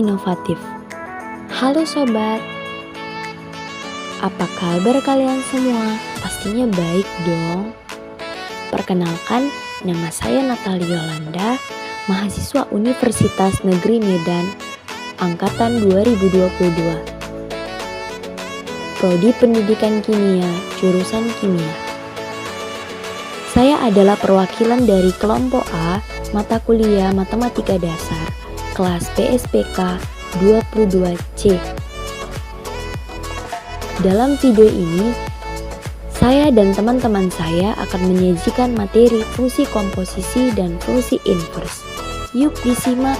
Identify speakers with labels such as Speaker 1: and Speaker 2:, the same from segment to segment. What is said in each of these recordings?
Speaker 1: inovatif. Halo sobat, apa kabar kalian semua? Pastinya baik dong. Perkenalkan, nama saya Natalia Yolanda, mahasiswa Universitas Negeri Medan, Angkatan 2022. Prodi Pendidikan Kimia, jurusan Kimia. Saya adalah perwakilan dari kelompok A, mata kuliah Matematika Dasar, kelas PSPK 22C. Dalam video ini, saya dan teman-teman saya akan menyajikan materi fungsi komposisi dan fungsi inverse. Yuk disimak.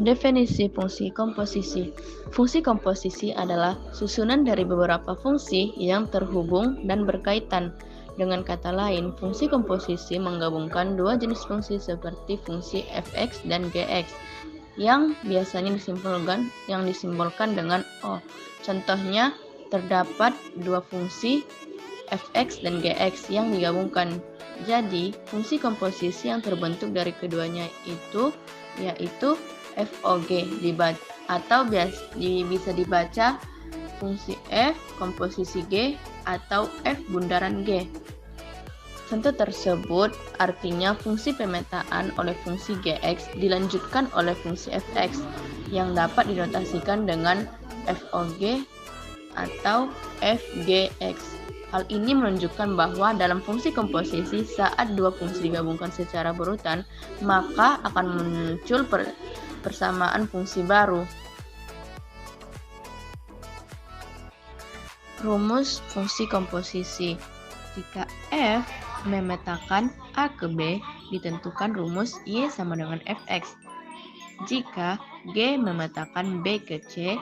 Speaker 2: Definisi fungsi komposisi. Fungsi komposisi adalah susunan dari beberapa fungsi yang terhubung dan berkaitan. Dengan kata lain, fungsi komposisi menggabungkan dua jenis fungsi seperti fungsi f(x) dan g(x) yang biasanya disimbolkan dengan O. Contohnya, terdapat dua fungsi f(x) dan g(x) yang digabungkan. Jadi, fungsi komposisi yang terbentuk dari keduanya yaitu FOG atau bisa dibaca fungsi F komposisi G atau F bundaran G. Contoh tersebut artinya fungsi pemetaan oleh fungsi Gx dilanjutkan oleh fungsi Fx yang dapat dinotasikan dengan FOG atau FGx. Hal ini menunjukkan bahwa dalam fungsi komposisi saat dua fungsi digabungkan secara berurutan, maka akan muncul persamaan fungsi baru. Rumus fungsi komposisi. Jika F memetakan A ke B, ditentukan rumus Y sama dengan Fx. Jika G memetakan B ke C,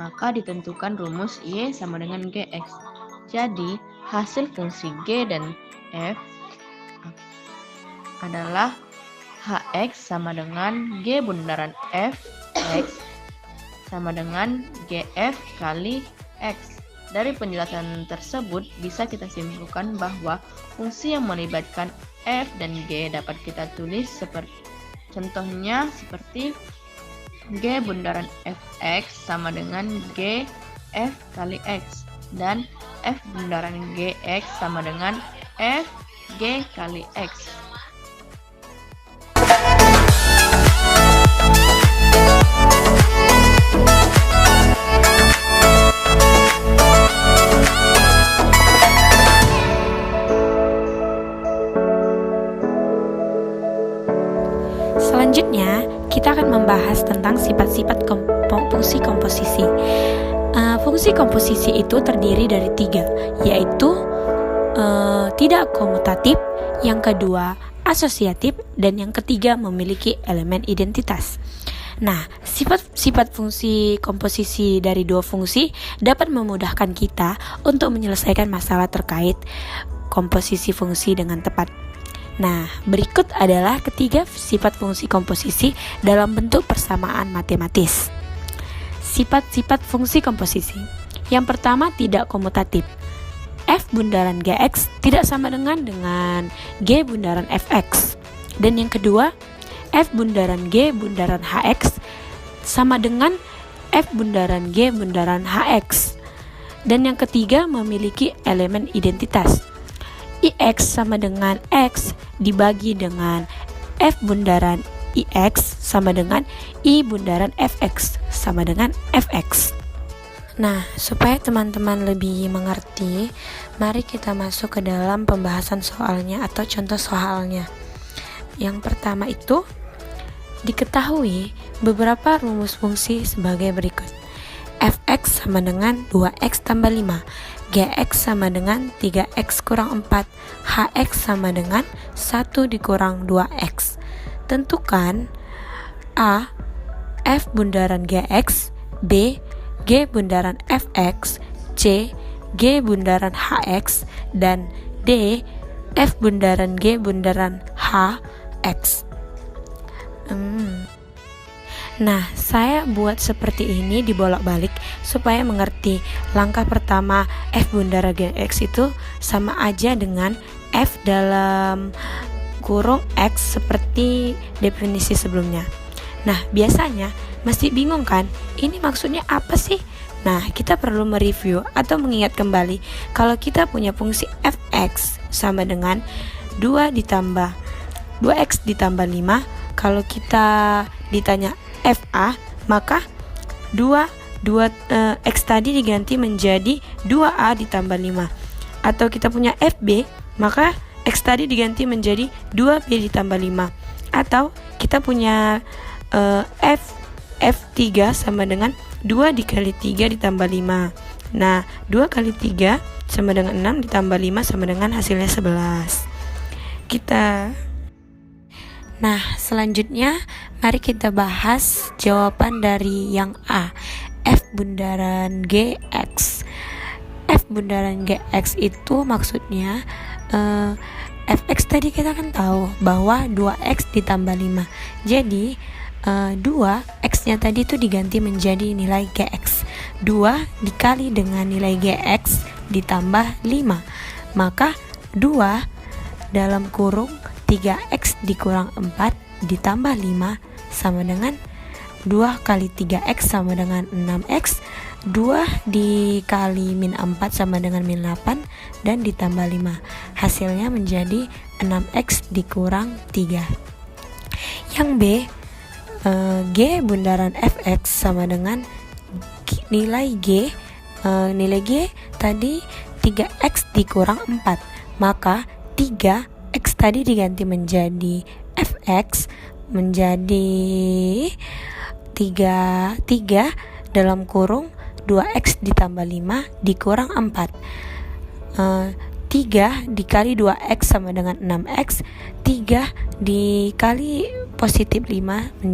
Speaker 2: maka ditentukan rumus Y sama dengan Gx. Jadi, hasil fungsi G dan F adalah Hx sama dengan G bundaran Fx sama dengan Gf kali X. Dari penjelasan tersebut bisa kita simpulkan bahwa fungsi yang melibatkan F dan G dapat kita tulis seperti G bundaran Fx sama dengan Gf kali X dan F bundaran Gx sama dengan Fg kali X.
Speaker 3: Selanjutnya, kita akan membahas tentang sifat-sifat fungsi komposisi. Fungsi komposisi itu terdiri dari 3, yaitu tidak komutatif, yang kedua asosiatif, dan yang ketiga memiliki elemen identitas. Nah, sifat-sifat fungsi komposisi dari dua fungsi dapat memudahkan kita untuk menyelesaikan masalah terkait komposisi fungsi dengan tepat. Nah, berikut adalah ketiga sifat fungsi komposisi dalam bentuk persamaan matematis. Sifat-sifat fungsi komposisi. Yang pertama, tidak komutatif. F bundaran Gx tidak sama dengan G bundaran Fx. Dan yang kedua, F bundaran G bundaran Hx sama dengan F bundaran G bundaran Hx. Dan yang ketiga, memiliki elemen identitas. Ix sama dengan X dibagi dengan F bundaran Ix sama dengan I bundaran Fx sama dengan Fx. Nah, supaya teman-teman lebih mengerti, mari kita masuk ke dalam pembahasan soalnya atau contoh soalnya. Yang pertama itu, diketahui beberapa rumus fungsi sebagai berikut. Fx sama dengan 2x tambah 5, Gx sama dengan 3x kurang 4, Hx sama dengan 1 dikurang 2x. Tentukan A. F bundaran Gx, B. G bundaran Fx, C. G bundaran HX, dan D F bundaran G bundaran HX. Nah, saya buat seperti ini dibolak-balik supaya mengerti. Langkah pertama, F bundaran GX itu sama aja dengan F dalam kurung X seperti definisi sebelumnya. Nah, biasanya masih bingung kan? Ini maksudnya apa sih? Nah, kita perlu mereview atau mengingat kembali kalau kita punya fungsi fx sama dengan 2x ditambah 5. Kalau kita ditanya fa, maka 2x tadi diganti menjadi 2a ditambah 5. Atau kita punya fb, maka x tadi diganti menjadi 2b ditambah 5. Atau kita punya f3 sama dengan 2 dikali 3 ditambah 5. Nah, 2 kali 3 sama dengan 6 ditambah 5 sama dengan hasilnya 11. Nah, selanjutnya mari kita bahas jawaban dari yang A, F bundaran GX. F bundaran GX itu maksudnya fx tadi kita kan tahu bahwa 2x ditambah 5. Jadi 2x nya tadi itu diganti menjadi nilai gx. 2 dikali dengan nilai gx ditambah 5. Maka 2 dalam kurung 3x dikurang 4 ditambah 5 sama dengan 2 kali 3x sama dengan 6x. 2 dikali min 4 sama dengan min 8 dan ditambah 5. Hasilnya menjadi 6x dikurang 3. Yang B, G bundaran fx sama dengan nilai G. Nilai G tadi 3x dikurang 4. Maka 3x tadi diganti menjadi fx menjadi 3 dalam kurung 2x ditambah 5 dikurang 4. 3 dikali 2x sama dengan 6x. 3 dikali positif 5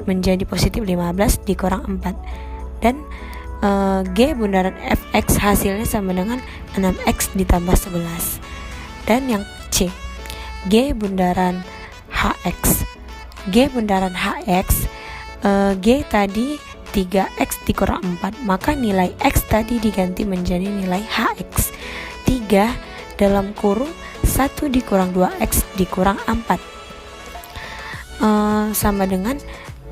Speaker 3: menjadi positif 15 dikurang 4. Dan G bundaran fx hasilnya sama dengan 6x ditambah 11. Dan yang C, G bundaran hx. G bundaran hx, G tadi 3x dikurang 4, maka nilai x tadi diganti menjadi nilai hx. 3 dalam kurung 1 dikurang 2x dikurang 4 sama dengan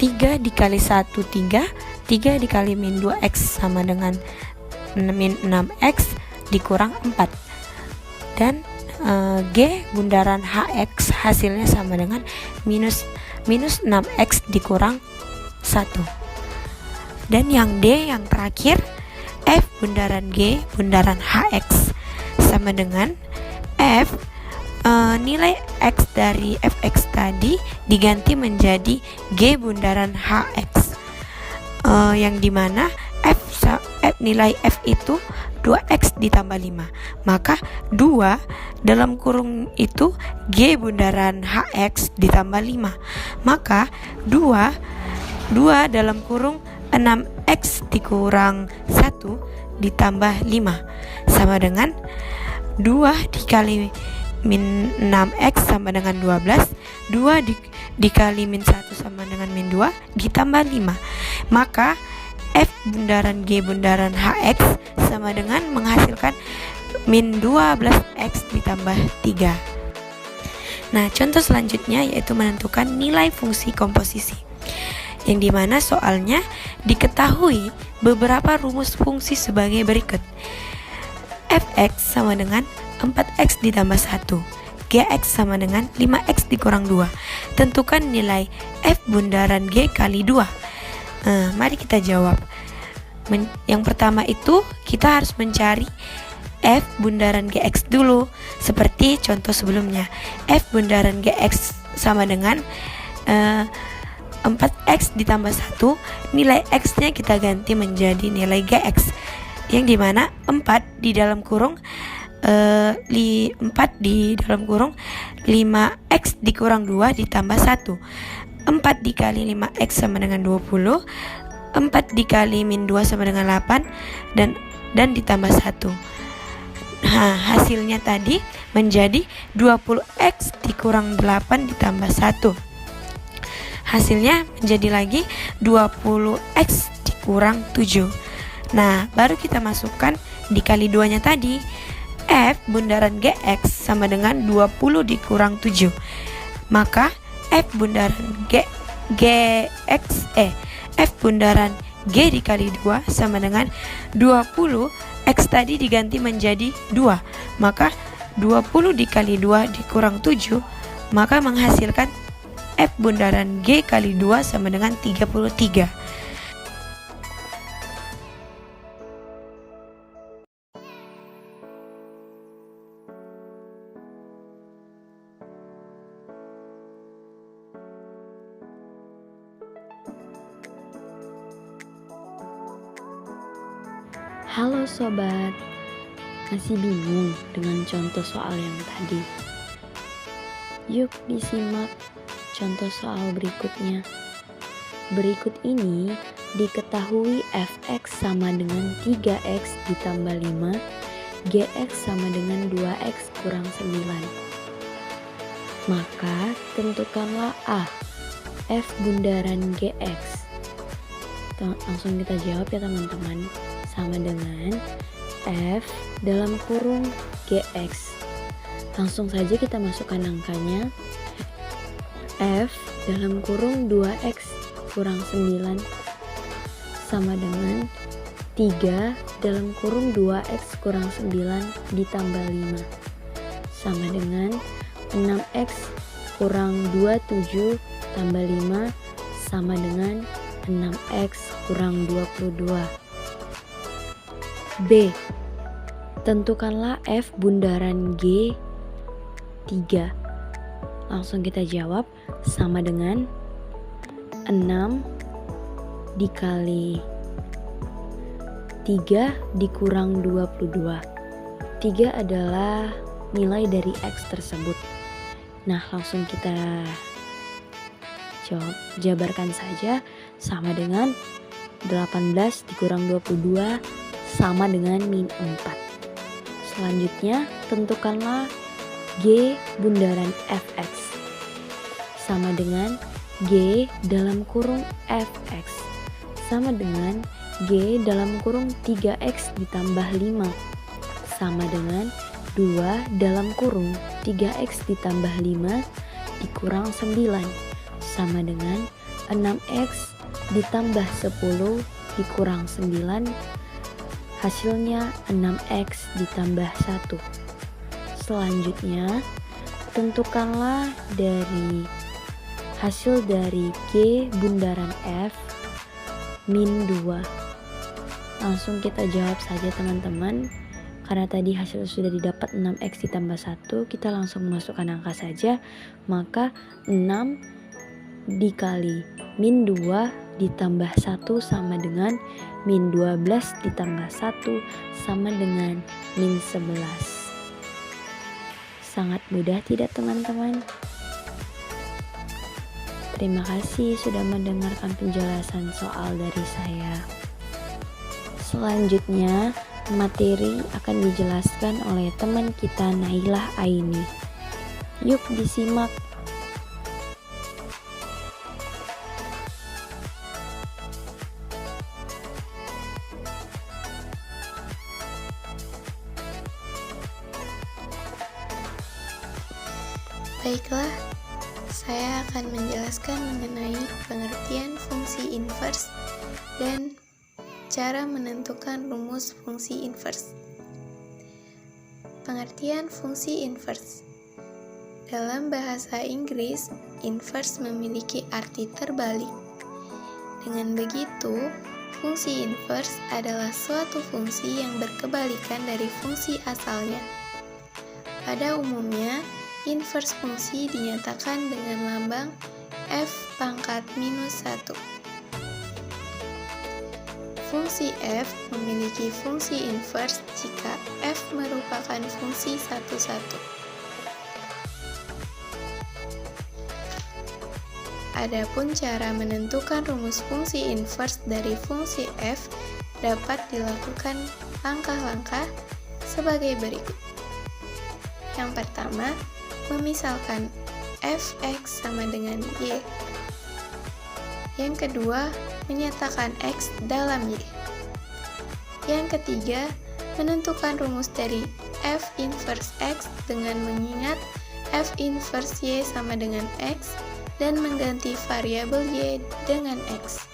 Speaker 3: 3 dikali 1 3 dikali min 2x sama dengan min 6x dikurang 4. Dan G bundaran hx hasilnya sama dengan minus 6x dikurang 1. Dan yang D yang terakhir, F bundaran G bundaran hx sama dengan F nilai x dari fx tadi diganti menjadi G bundaran hx, yang dimana nilai f itu 2x ditambah 5. Maka 2 dalam kurung itu G bundaran hx ditambah 5. Maka 2 dalam kurung 6x dikurang 1 ditambah 5 sama dengan 2 dikali min 6x sama dengan 12. 2 dikali min 1 sama dengan min 2 ditambah 5. Maka F bundaran G bundaran hx sama dengan menghasilkan min 12x ditambah 3. Nah, contoh selanjutnya yaitu menentukan nilai fungsi komposisi, yang dimana soalnya diketahui beberapa rumus fungsi sebagai berikut. Fx sama dengan 4x ditambah 1, Gx sama dengan 5x dikurang 2. Tentukan nilai F bundaran G kali 2. Mari kita jawab. Yang pertama itu kita harus mencari F bundaran Gx dulu, seperti contoh sebelumnya. F bundaran Gx sama dengan 4x ditambah 1, nilai x nya kita ganti menjadi nilai gx, yang dimana 4 di dalam kurung 4 di dalam kurung 5x dikurang 2 ditambah 1. 4 dikali 5x sama dengan 20, 4 dikali min 2 sama dengan 8, dan dan ditambah 1. Nah, hasilnya tadi menjadi 20x dikurang 8 ditambah 1. Hasilnya menjadi lagi 20x dikurang 7. Nah, baru kita masukkan dikali 2-nya tadi. F bundaran GX sama dengan 20 dikurang 7. Maka F bundaran F bundaran G dikali 2 sama dengan 20. X tadi diganti menjadi 2. Maka 20 dikali 2 dikurang 7, maka menghasilkan F bundaran G kali 2 sama dengan 33.
Speaker 1: Halo sobat, masih bingung dengan contoh soal yang tadi? Yuk disimak contoh soal berikutnya. Berikut ini diketahui fx sama dengan 3x ditambah 5, gx sama dengan 2x kurang 9. Maka tentukanlah A, f bundaran gx. Langsung kita jawab ya teman-teman. Sama dengan F dalam kurung GX. Langsung saja kita masukkan angkanya. F dalam kurung 2X kurang 9 sama dengan 3 dalam kurung 2X kurang 9 ditambah 5 sama dengan 6X kurang 27 tambah 5 sama dengan 6X kurang 22. B. Tentukanlah F bundaran G 3. Langsung kita jawab sama dengan 6 dikali 3 dikurang 22. 3 adalah nilai dari X tersebut. Nah, langsung kita jabarkan saja sama dengan 18 dikurang 22 sama dengan min 4. Selanjutnya tentukanlah G bundaran Fx sama dengan G dalam kurung Fx sama dengan G dalam kurung 3x ditambah 5 sama dengan 2 dalam kurung 3x ditambah 5 dikurang 9 sama dengan 6x ditambah 10 dikurang 9, hasilnya 6x ditambah 1. Selanjutnya tentukanlah dari hasil dari G bundaran F min 2. Langsung kita jawab saja teman-teman. Karena tadi hasil sudah didapat 6x ditambah 1, kita langsung masukkan angka saja. Maka 6 dikali min 2 ditambah 1 sama dengan min 12 ditambah 1 sama dengan min 11. Sangat mudah tidak teman-teman? Terima kasih sudah mendengarkan penjelasan soal dari saya. Selanjutnya materi akan dijelaskan oleh teman kita Nailah Aini. Yuk disimak.
Speaker 4: Baiklah, saya akan menjelaskan mengenai pengertian fungsi inverse dan cara menentukan rumus fungsi inverse. Pengertian fungsi inverse. Dalam bahasa Inggris, inverse memiliki arti terbalik. Dengan begitu, fungsi inverse adalah suatu fungsi yang berkebalikan dari fungsi asalnya. Pada umumnya, inverse fungsi dinyatakan dengan lambang f pangkat minus 1. Fungsi f memiliki fungsi inverse jika f merupakan fungsi satu-satu. Adapun cara menentukan rumus fungsi inverse dari fungsi f dapat dilakukan langkah-langkah sebagai berikut. Yang pertama, memisalkan fx sama dengan y. Yang kedua, menyatakan x dalam y. Yang ketiga, menentukan rumus dari f inverse x dengan mengingat f inverse y sama dengan x dan mengganti variabel y dengan x.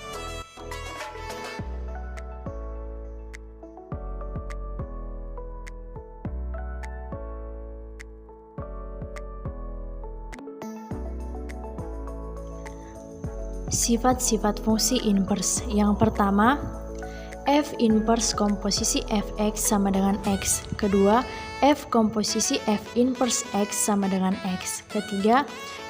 Speaker 5: Sifat-sifat fungsi inverse. Yang pertama, f inverse komposisi fx sama dengan x. Kedua, f komposisi f inverse x sama dengan x. Ketiga,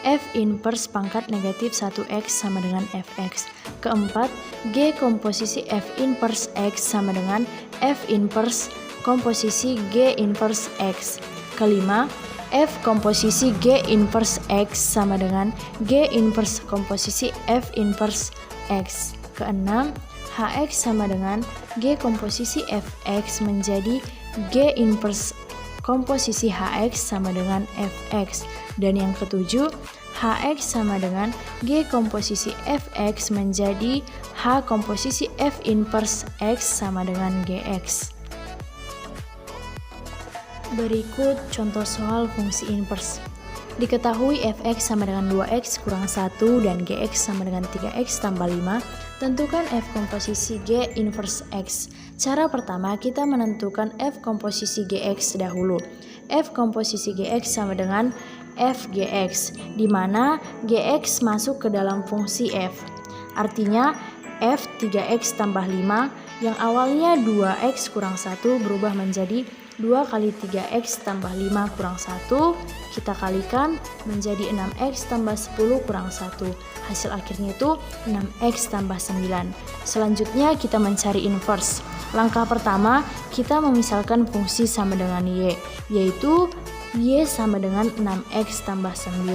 Speaker 5: f inverse pangkat negatif 1x sama dengan fx. Keempat, g komposisi f inverse x sama dengan f inverse komposisi g inverse x. Kelima, f komposisi g inverse x sama dengan g inverse komposisi f inverse x. Keenam, hx sama dengan g komposisi fx menjadi g inverse komposisi hx sama dengan fx. Dan yang ketujuh, hx sama dengan g komposisi fx menjadi h komposisi f inverse x sama dengan gx. Berikut contoh soal fungsi inverse. Diketahui fx sama dengan 2x kurang 1 dan gx sama dengan 3x tambah 5. Tentukan f komposisi g inverse x. Cara pertama, kita menentukan f komposisi gx dahulu. F komposisi gx sama dengan f gx, di mana gx masuk ke dalam fungsi f. Artinya, f 3x tambah 5 yang awalnya 2x kurang 1 berubah menjadi 2 kali 3x tambah 5 kurang 1, kita kalikan menjadi 6x tambah 10 kurang 1. Hasil akhirnya itu 6x tambah 9. Selanjutnya kita mencari inverse. Langkah pertama, kita memisalkan fungsi sama dengan y, yaitu y sama dengan 6x tambah 9.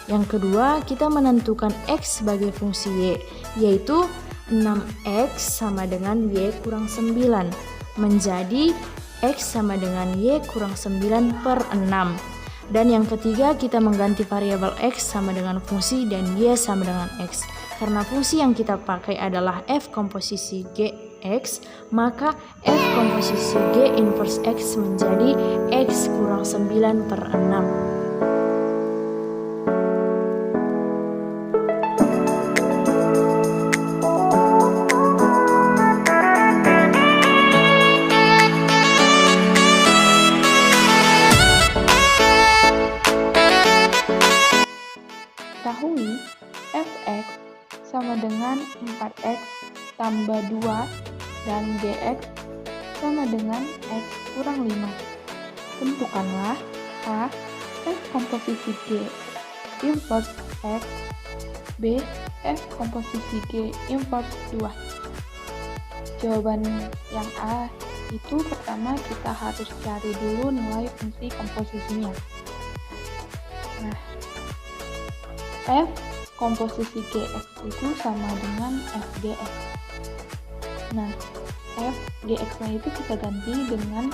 Speaker 5: Yang kedua, kita menentukan x sebagai fungsi y, yaitu 6x sama dengan y kurang 9, menjadi x sama dengan y kurang 9 per 6. Dan yang ketiga, kita mengganti variabel x sama dengan fungsi dan y sama dengan x. Karena fungsi yang kita pakai adalah f komposisi gx, maka f komposisi g inverse x menjadi x kurang 9 per 6.
Speaker 6: Ketahui fx sama dengan 4x tambah 2 dan gx sama dengan x kurang 5. Tentukanlah a. f komposisi g inverse x, b. f komposisi g inverse 2. Jawaban yang a itu pertama kita harus cari dulu nilai fungsi komposisinya. Nah, f komposisi gx itu sama dengan fgx. Nah, f gx-nya itu kita ganti dengan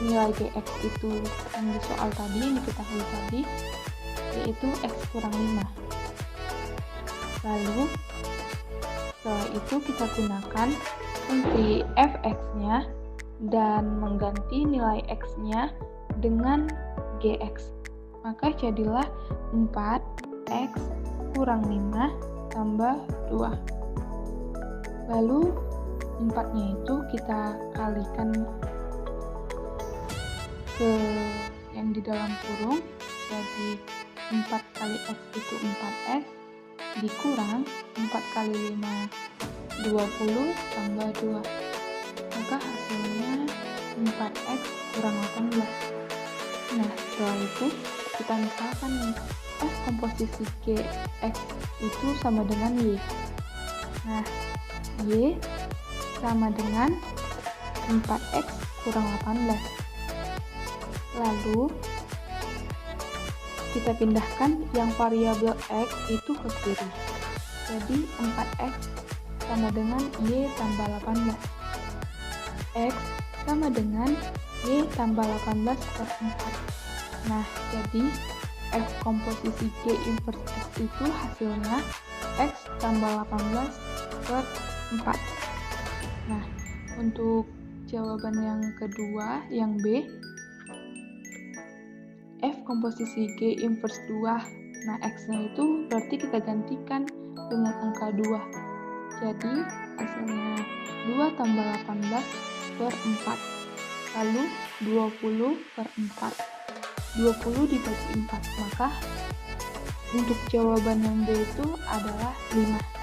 Speaker 6: nilai gx itu yang di soal tadi, yang diketahui tadi, yaitu x kurang 5. Lalu, setelah itu kita gunakan fungsi fx-nya dan mengganti nilai x-nya dengan gx. Maka jadilah 4x kurang 5 tambah 2. Lalu 4-nya itu kita kalikan ke yang di dalam kurung, jadi 4 kali x itu 4x dikurang 4 kali 5 20 tambah 2. Maka hasilnya 4x kurang 18. Nah, setelah itu kita misalkan nih, f komposisi gx itu sama dengan y. Nah, y sama dengan 4x kurang 18. Lalu kita pindahkan yang variabel x itu ke kiri. Jadi 4x sama dengan y tambah 18. X sama dengan Y tambah 18 per 4. Nah, jadi F komposisi G inverse X itu hasilnya X tambah 18 per 4. Nah, untuk jawaban yang kedua, yang B, F komposisi G inverse 2. Nah, X-nya itu berarti kita gantikan dengan angka 2. Jadi, hasilnya 2 tambah 18 per 4. Lalu, 20 per 4. 20 dibagi 4. Maka, untuk jawaban yang B itu adalah 5.